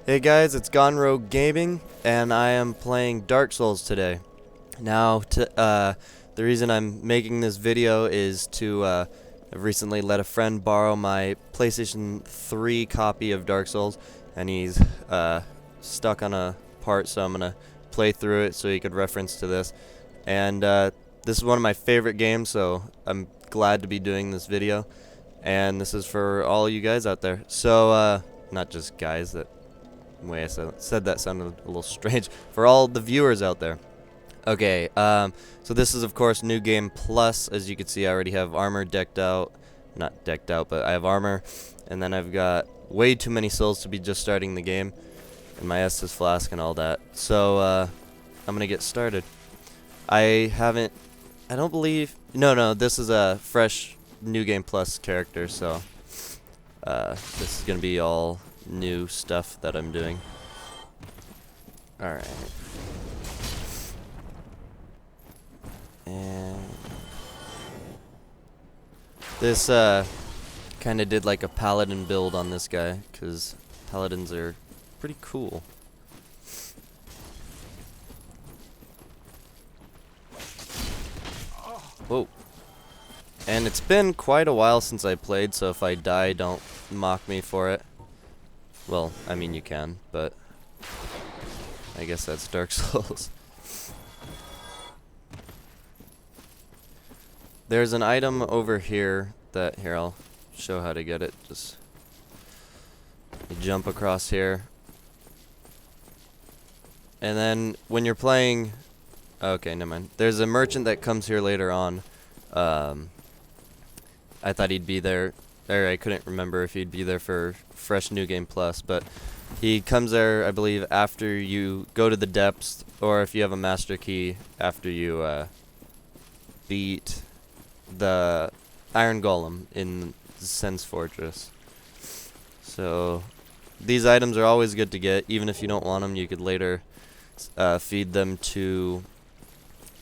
Hey guys, it's GoneRogueGaming, and I am playing Dark Souls today. Now, the reason I'm making this video is to, I've recently let a friend borrow my PlayStation 3 copy of Dark Souls, and he's stuck on a part, so I'm gonna play through it so he could reference to this. And this is one of my favorite games, so I'm glad to be doing this video. And this is for all you guys out there. So, not just guys, that way I said that sounded a little strange. For all the viewers out there. Okay, so this is of course New Game Plus. As you can see, I already have armor decked out. Not decked out, but I have armor. And then I've got way too many souls to be just starting the game. And my Estus Flask and all that. So, I'm gonna get started. I don't believe... No, this is a fresh New Game Plus character, so... this is gonna be all new stuff that I'm doing. Alright. And this kinda did like a paladin build on this guy, because paladins are pretty cool. Whoa. And it's been quite a while since I played, so if I die, don't mock me for it. Well, I mean you can, but I guess that's Dark Souls. There's an item over here that, here, I'll show how to get it. Just you jump across here. And then when you're playing, okay, never mind. There's a merchant that comes here later on. I thought he'd be there, or I couldn't remember if he'd be there for fresh New Game Plus, but he comes there, I believe, after you go to the depths, or if you have a master key, after you beat the Iron Golem in Sen's Fortress. So these items are always good to get. Even if you don't want them, you could later feed them to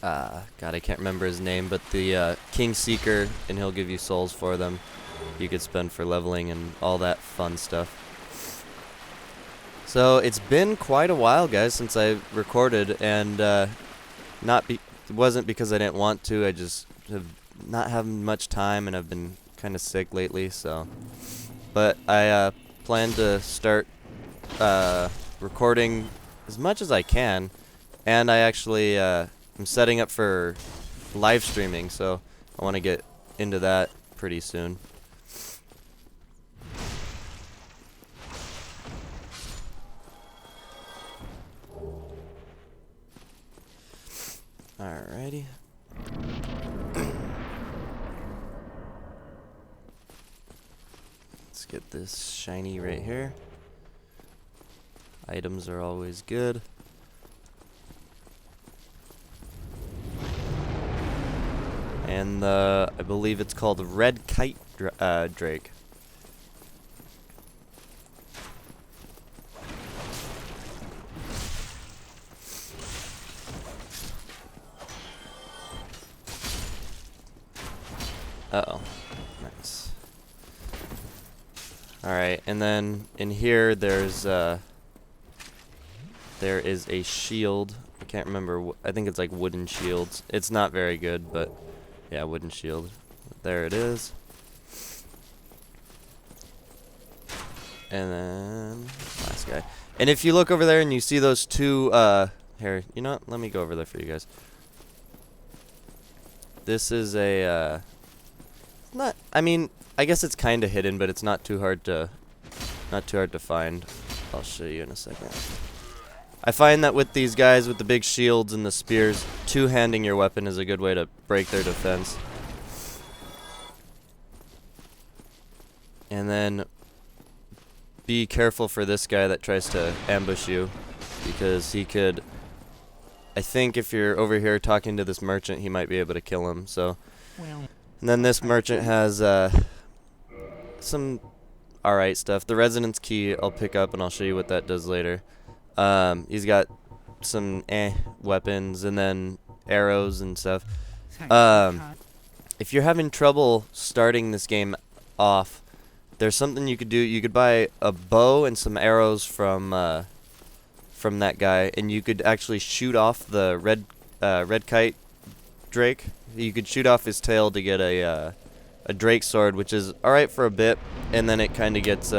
God, I can't remember his name, but the King Seeker, and he'll give you souls for them. You could spend for leveling and all that fun stuff. So it's been quite a while, guys, since I recorded, and it wasn't because I didn't want to. I just have not having much time, and I've been kind of sick lately. So, but I plan to start recording as much as I can, and I actually I'm setting up for live streaming, so I want to get into that pretty soon. Alrighty. Let's get this shiny right here. Items are always good. And I believe it's called Red Kite Drake. Uh-oh. Nice. Alright, and then in here there is a shield. I can't remember. I think it's like wooden shields. It's not very good, but yeah, wooden shield. There it is. And then last guy. And if you look over there and you see those two here, you know what? Let me go over there for you guys. This is a I mean, I guess it's kind of hidden, but it's not too hard to find. I'll show you in a second. I find that with these guys with the big shields and the spears, two-handing your weapon is a good way to break their defense. And then be careful for this guy that tries to ambush you, because he could... I think if you're over here talking to this merchant, he might be able to kill him. So, and then this merchant has some alright stuff. The resonance key I'll pick up and I'll show you what that does later. He's got some weapons and then arrows and stuff. If you're having trouble starting this game off, there's something you could do. You could buy a bow and some arrows from that guy, and you could actually shoot off the red kite drake. You could shoot off his tail to get a drake sword, which is alright for a bit, and then it kind of gets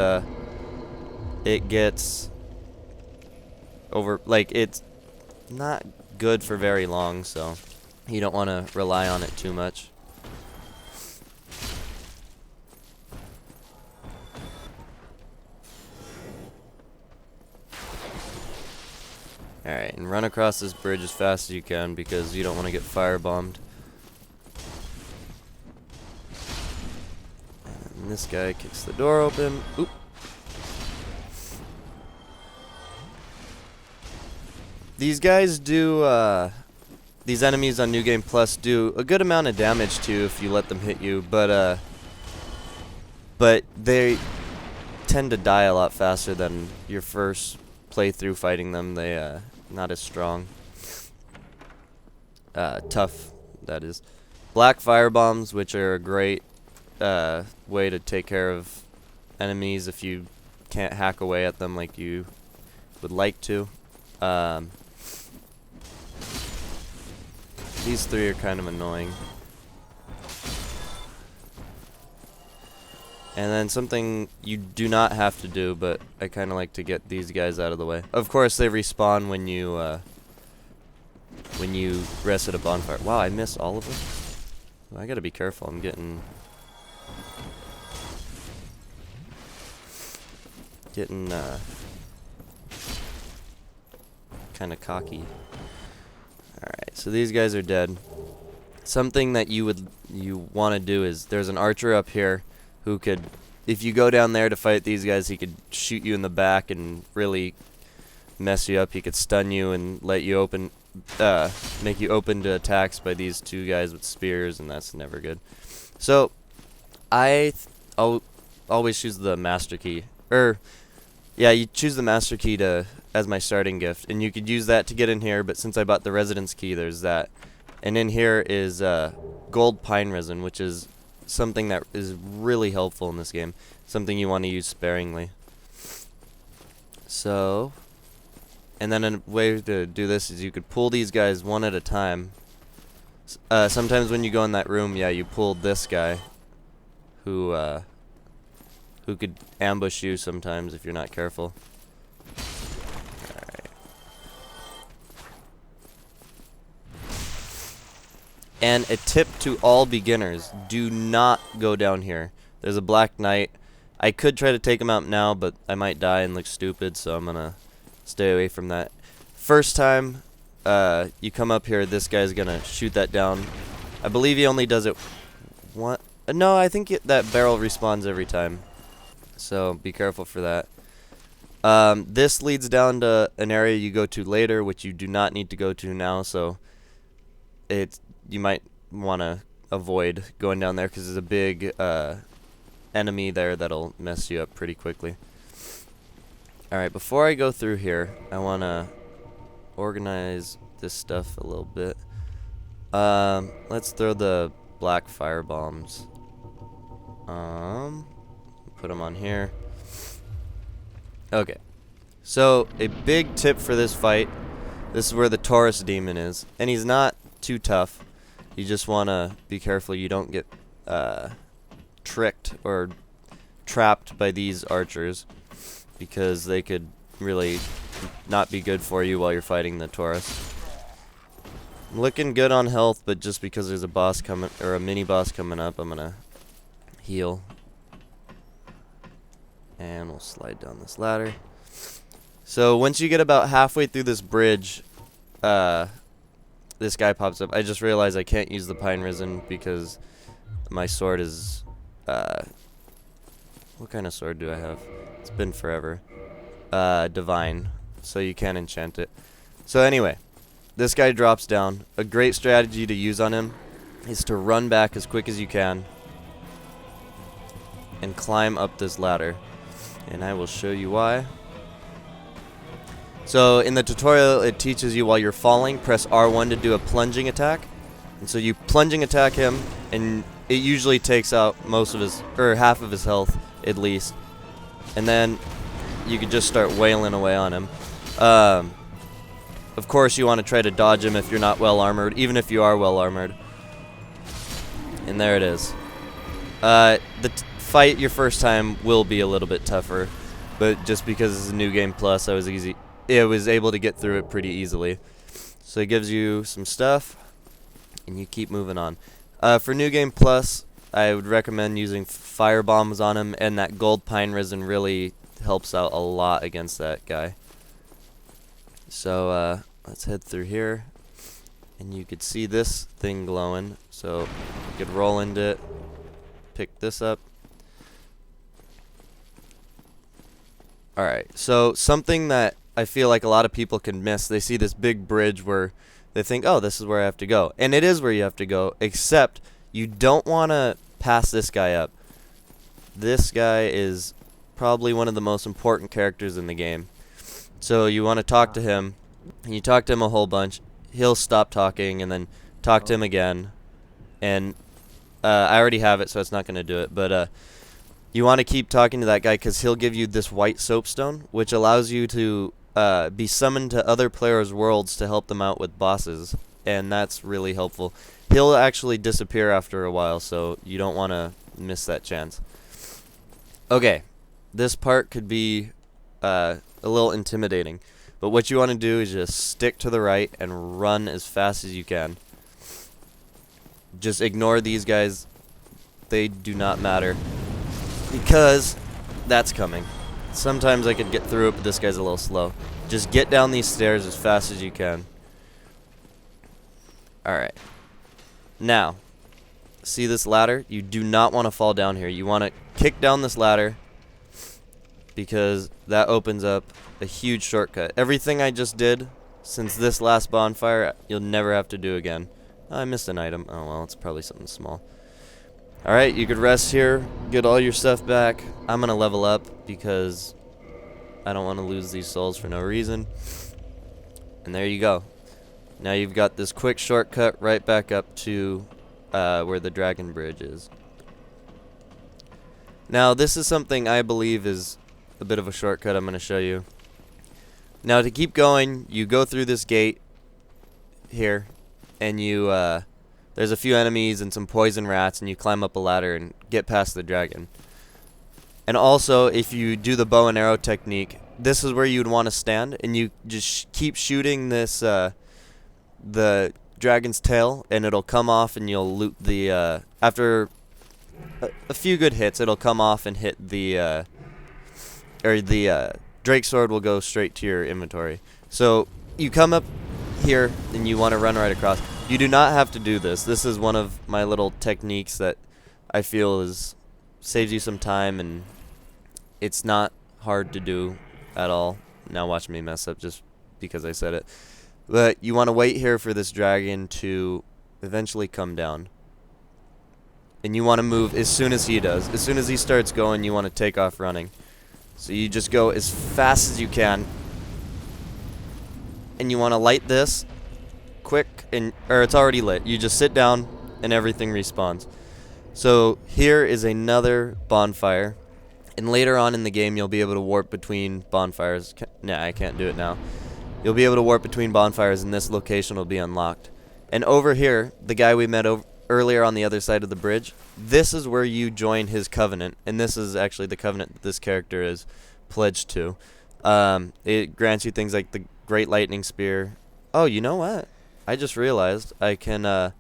over, like, it's not good for very long, so you don't want to rely on it too much. Alright, and run across this bridge as fast as you can because you don't want to get firebombed. And this guy kicks the door open. Oop. These guys do, these enemies on New Game Plus do a good amount of damage to you if you let them hit you, but they tend to die a lot faster than your first playthrough fighting them. They, not as strong. Tough, that is. Black firebombs, which are a great, way to take care of enemies if you can't hack away at them like you would like to. These three are kind of annoying. And then something you do not have to do, but I kind of like to get these guys out of the way. Of course, they respawn when you rest at a bonfire. Wow, I missed all of them. I gotta be careful. I'm getting kind of cocky. Alright, so these guys are dead. Something that you want to do is, there's an archer up here who could, if you go down there to fight these guys, he could shoot you in the back and really mess you up. He could stun you and let you open, make you open to attacks by these two guys with spears, and that's never good. So, I'll always choose the master key. Yeah, you choose the master key as my starting gift, and you could use that to get in here, but since I bought the residence key, there's that. And in here is gold pine resin, which is something that is really helpful in this game. Something you want to use sparingly. So, and then a way to do this is you could pull these guys one at a time. Sometimes when you go in that room, yeah, you pulled this guy who could ambush you sometimes if you're not careful. Alright. And a tip to all beginners, do not go down here. There's a black knight. I could try to take him out now, but I might die and look stupid, so I'm gonna stay away from that. First time you come up here, this guy's gonna shoot that down. I believe he only does it one. No, I think that barrel respawns every time. So be careful for that. This leads down to an area you go to later, which you do not need to go to now. So you might want to avoid going down there because there's a big enemy there that'll mess you up pretty quickly. Alright, before I go through here, I want to organize this stuff a little bit. Let's throw the black fire bombs. Put them on here. Okay. So, a big tip for this fight, this is where the Taurus demon is. And he's not too tough. You just want to be careful you don't get tricked or trapped by these archers, because they could really not be good for you while you're fighting the Taurus. I'm looking good on health, but just because there's a boss coming, or a mini boss coming up, I'm gonna heal. And we'll slide down this ladder. So once you get about halfway through this bridge, this guy pops up. I just realized I can't use the pine resin because my sword is, what kind of sword do I have? It's been forever. Divine. So you can't enchant it. So anyway, this guy drops down. A great strategy to use on him is to run back as quick as you can and climb up this ladder. And I will show you why. So in the tutorial, it teaches you while you're falling, press R1 to do a plunging attack. And so you plunging attack him, and it usually takes out most of his, or half of his health at least. And then you could just start wailing away on him. Of course, you want to try to dodge him if you're not well armored, even if you are well armored. And there it is. The fight your first time will be a little bit tougher, but just because it's a new game plus, I was able to get through it pretty easily. So it gives you some stuff, and you keep moving on. For new game plus, I would recommend using fire bombs on him, and that gold pine resin really helps out a lot against that guy. So let's head through here, and you could see this thing glowing. So you could roll into it, pick this up. Alright, so something that I feel like a lot of people can miss, they see this big bridge where they think, oh, this is where I have to go. And it is where you have to go, except you don't want to pass this guy up. This guy is probably one of the most important characters in the game. So you want to talk to him, and you talk to him a whole bunch. He'll stop talking, and then talk to him again. And I already have it, so it's not going to do it. But you want to keep talking to that guy because he'll give you this white soapstone, which allows you to be summoned to other players' worlds to help them out with bosses. And that's really helpful. He'll actually disappear after a while, so you don't want to miss that chance. Okay, this part could be a little intimidating, but what you want to do is just stick to the right and run as fast as you can. Just ignore these guys. They do not matter, because that's coming. Sometimes I could get through it, but this guy's a little slow. Just get down these stairs as fast as you can. Alright. Now, see this ladder? You do not want to fall down here. You want to kick down this ladder, because that opens up a huge shortcut. Everything I just did since this last bonfire, you'll never have to do again. I missed an item. Oh well, it's probably something small. Alright, you could rest here, get all your stuff back. I'm gonna level up because I don't want to lose these souls for no reason. And there you go. Now you've got this quick shortcut right back up to where the dragon bridge is. Now this is something I believe is a bit of a shortcut I'm going to show you. Now to keep going, you go through this gate here, and you there's a few enemies and some poison rats, and you climb up a ladder and get past the dragon. And also, if you do the bow and arrow technique, this is where you'd want to stand, and you just keep shooting this the dragon's tail, and it'll come off, and you'll loot the after a few good hits, it'll come off and hit the Drake sword will go straight to your inventory. So you come up here and you want to run right across. You do not have to do this. This is one of my little techniques that I feel saves you some time, and it's not hard to do at all. Now watch me mess up just because I said it. But you want to wait here for this dragon to eventually come down. And you want to move as soon as he does. As soon as he starts going, you want to take off running. So you just go as fast as you can. And you want to light this quick, or it's already lit. You just sit down and everything respawns. So here is another bonfire. And later on in the game, you'll be able to warp between bonfires. Nah, I can't do it now. You'll be able to warp between bonfires, and this location will be unlocked. And over here, the guy we met earlier on the other side of the bridge, this is where you join his covenant. And this is actually the covenant that this character is pledged to. It grants you things like the Great Lightning Spear. Oh, you know what? I just realized I can, I'm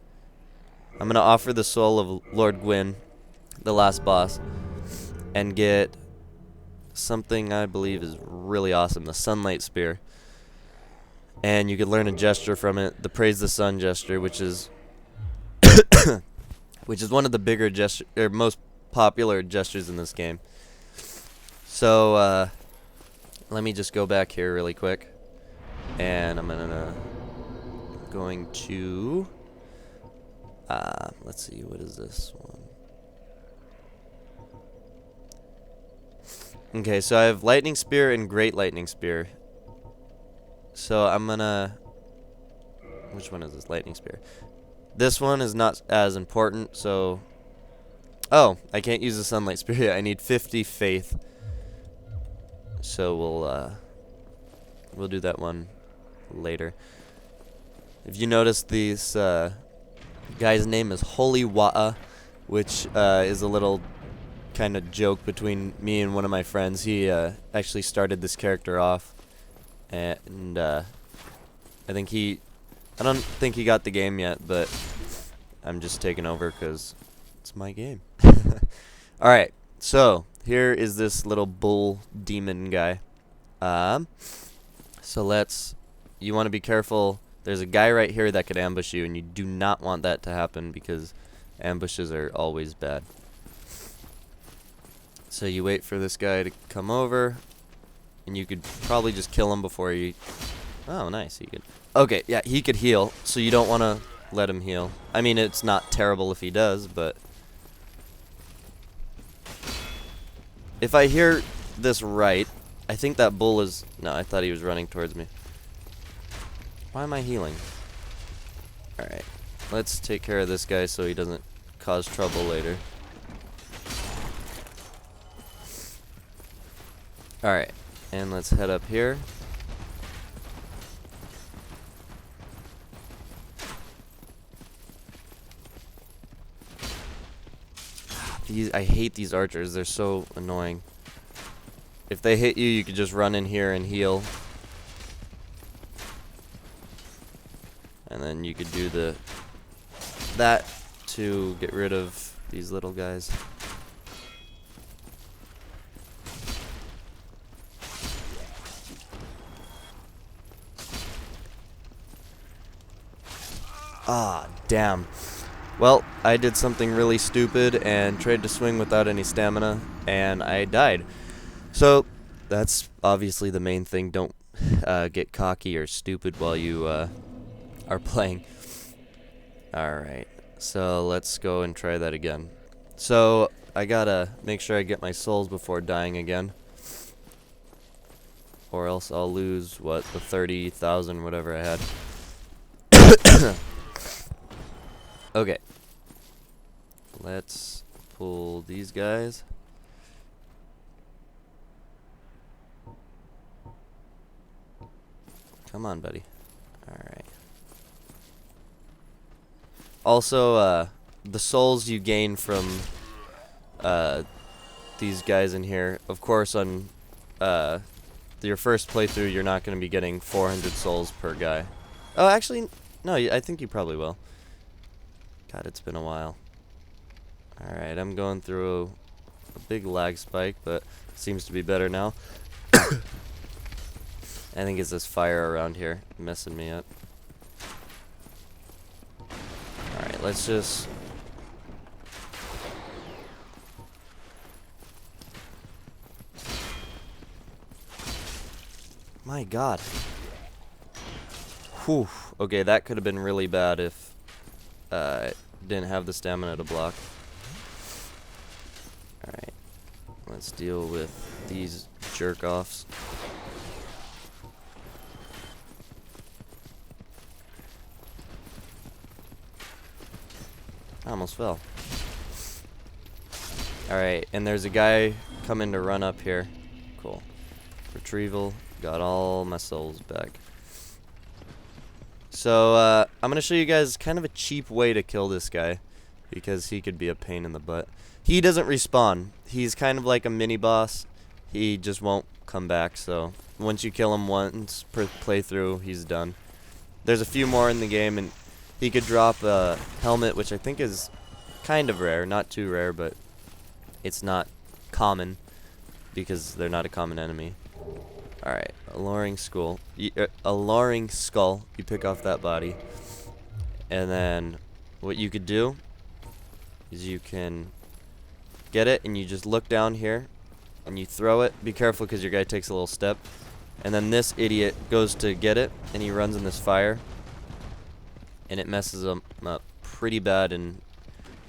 going to offer the soul of Lord Gwyn, the last boss, and get something I believe is really awesome, the Sunlight Spear. And you could learn a gesture from it, the Praise the Sun gesture, which is one of the bigger most popular gestures in this game. So let me just go back here really quick, and I'm going to let's see, what is this one? Okay, so I have Lightning Spear and Great Lightning Spear. So I'm gonna, which one is this? Lightning Spear. This one is not as important, so Oh, I can't use the sunlight spirit. I need 50 faith. So we'll do that one later. If you notice, this guy's name is Holy Wa'a, which is a little kind of joke between me and one of my friends. He actually started this character off, and I don't think he got the game yet, but I'm just taking over because it's my game. Alright, so here is this little bull demon guy. So you want to be careful. There's a guy right here that could ambush you, and you do not want that to happen because ambushes are always bad. So you wait for this guy to come over, and you could probably just kill him before you... Oh, nice. He could... Okay, yeah, he could heal, so you don't want to let him heal. I mean, it's not terrible if he does, but... If I hear this right, I think that bull is... No, I thought he was running towards me. Why am I healing? Alright, let's take care of this guy so he doesn't cause trouble later. Alright, and let's head up here. I hate these archers, they're so annoying. If they hit you, you could just run in here and heal. And then you could do that to get rid of these little guys. Ah, damn. Well, I did something really stupid and tried to swing without any stamina, and I died. So, that's obviously the main thing. Don't get cocky or stupid while you are playing. Alright, so let's go and try that again. So, I gotta make sure I get my souls before dying again. Or else I'll lose, what, the 30,000, whatever I had. Okay. Let's pull these guys. Come on, buddy. Alright. Also, the souls you gain from these guys in here, of course, on your first playthrough, you're not going to be getting 400 souls per guy. Oh, actually, no, I think you probably will. God, it's been a while. Alright, I'm going through a big lag spike, but it seems to be better now. I think it's this fire around here messing me up. Alright, let's just... My God. Whew. Okay, that could have been really bad if didn't have the stamina to block. Alright, let's deal with these jerk-offs. I almost fell. Alright, and there's a guy coming to run up here. Cool. Retrieval. Got all my souls back. So, I'm going to show you guys kind of a cheap way to kill this guy, because he could be a pain in the butt. He doesn't respawn. He's kind of like a mini-boss. He just won't come back, so once you kill him once per playthrough, he's done. There's a few more in the game, and he could drop a helmet, which I think is kind of rare. Not too rare, but it's not common, because they're not a common enemy. Alright, alluring skull. Alluring skull. You pick off that body. And then what you could do is you can get it and you just look down here and you throw it. Be careful because your guy takes a little step. And then this idiot goes to get it and he runs in this fire. And it messes him up pretty bad in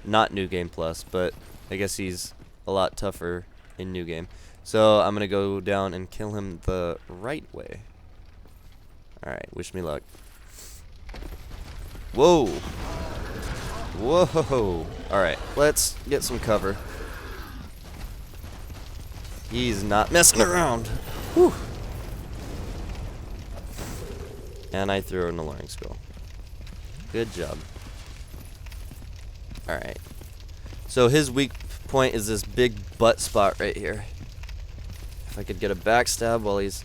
not New Game Plus, but I guess he's a lot tougher in New Game. So I'm going to go down and kill him the right way. Alright, wish me luck. Whoa! Whoa! Alright, let's get some cover. He's not messing around. Whew. And I threw an alluring skull. Good job. Alright. So his weak point is this big butt spot right here. If I could get a backstab while he's...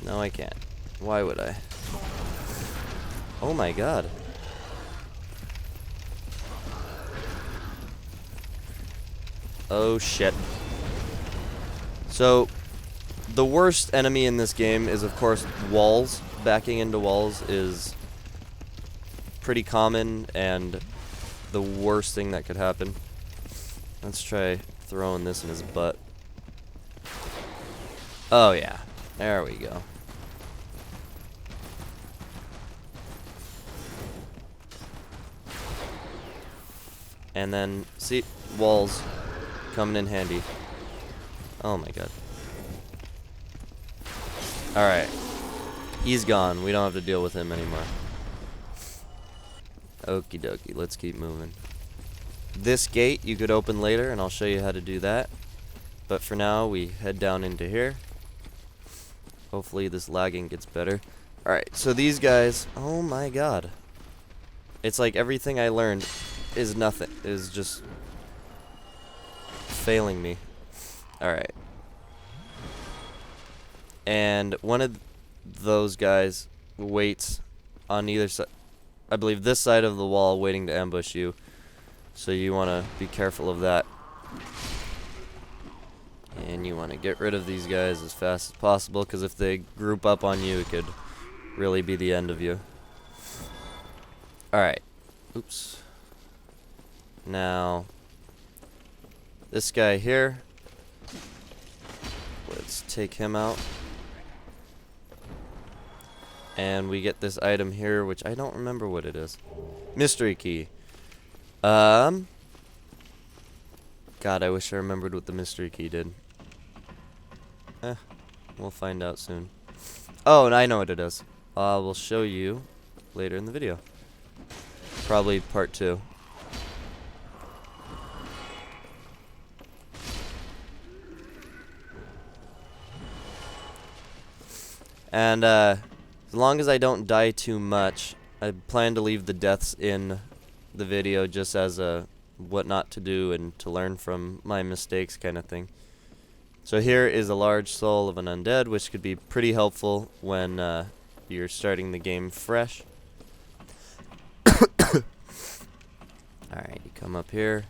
No, I can't. Why would I? Oh my god. Oh shit. So, the worst enemy in this game is, of course, walls. Backing into walls is pretty common and the worst thing that could happen. Let's try throwing this in his butt. Oh yeah, there we go. And then, see, walls coming in handy. Oh my god. Alright. He's gone. We don't have to deal with him anymore. Okie dokie, let's keep moving. This gate you could open later, and I'll show you how to do that. But for now, we head down into here. Hopefully this lagging gets better. Alright, so these guys, oh my god. It's like everything I learned is nothing, is just failing me. Alright. And one of those guys waits on either side, I believe this side of the wall, waiting to ambush you. So you want to be careful of that. And you want to get rid of these guys as fast as possible, because if they group up on you, it could really be the end of you. Alright. Oops. Now, this guy here, let's take him out. And we get this item here, which I don't remember what it is. Mystery key. God, I wish I remembered what the mystery key did. We'll find out soon. Oh, and I know what it is. We'll show you later in the video. Probably part 2. And, as long as I don't die too much, I plan to leave the deaths in the video just as a what not to do and to learn from my mistakes kind of thing. So here is a large soul of an undead, which could be pretty helpful when you're starting the game fresh. Alright, you come up here,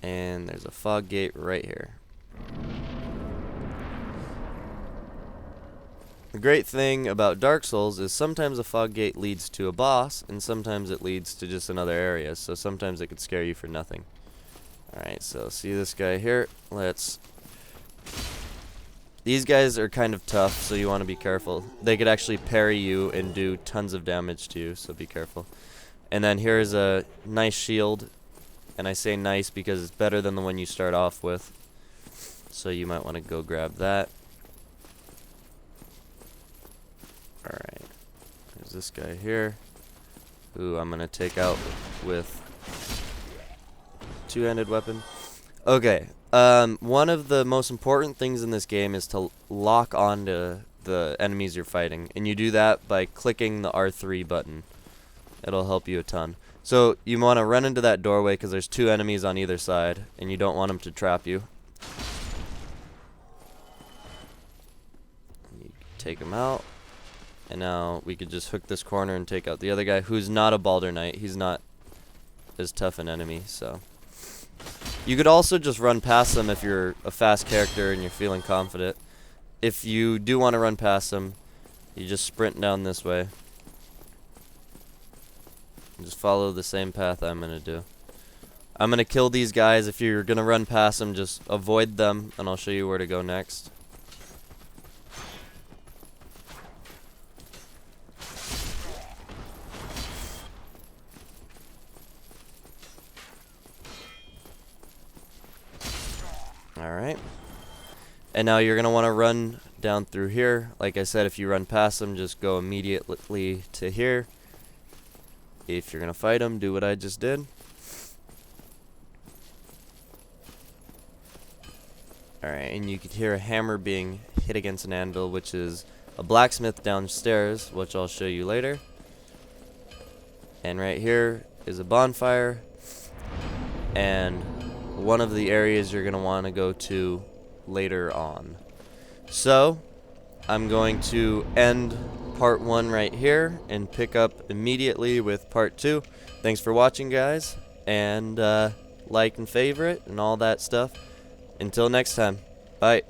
and there's a fog gate right here. The great thing about Dark Souls is sometimes a fog gate leads to a boss, and sometimes it leads to just another area, so sometimes it could scare you for nothing. Alright, so see this guy here? These guys are kind of tough, so you want to be careful. They could actually parry you and do tons of damage to you, so be careful. And then here's a nice shield, and I say nice because it's better than the one you start off with. So you might want to go grab that. Alright, there's this guy here, who I'm going to take out with two-handed weapon. Okay, one of the most important things in this game is to lock onto the enemies you're fighting, and you do that by clicking the R3 button. It'll help you a ton. So you want to run into that doorway because there's 2 enemies on either side, and you don't want them to trap you. You take them out. And now we could just hook this corner and take out the other guy, who's not a Balder Knight. He's not as tough an enemy, so. You could also just run past them if you're a fast character and you're feeling confident. If you do want to run past them, you just sprint down this way. And just follow the same path I'm going to do. I'm going to kill these guys. If you're going to run past them, just avoid them, and I'll show you where to go next. Alright. And now you're going to want to run down through here. Like I said, if you run past them, just go immediately to here. If you're gonna fight him, do what I just did. Alright, and you could hear a hammer being hit against an anvil, which is a blacksmith downstairs, which I'll show you later. And right here is a bonfire, and one of the areas you're going to want to go to later on. So, I'm going to end part 1 right here and pick up immediately with part 2. Thanks for watching, guys, and like and favorite and all that stuff. Until next time, bye.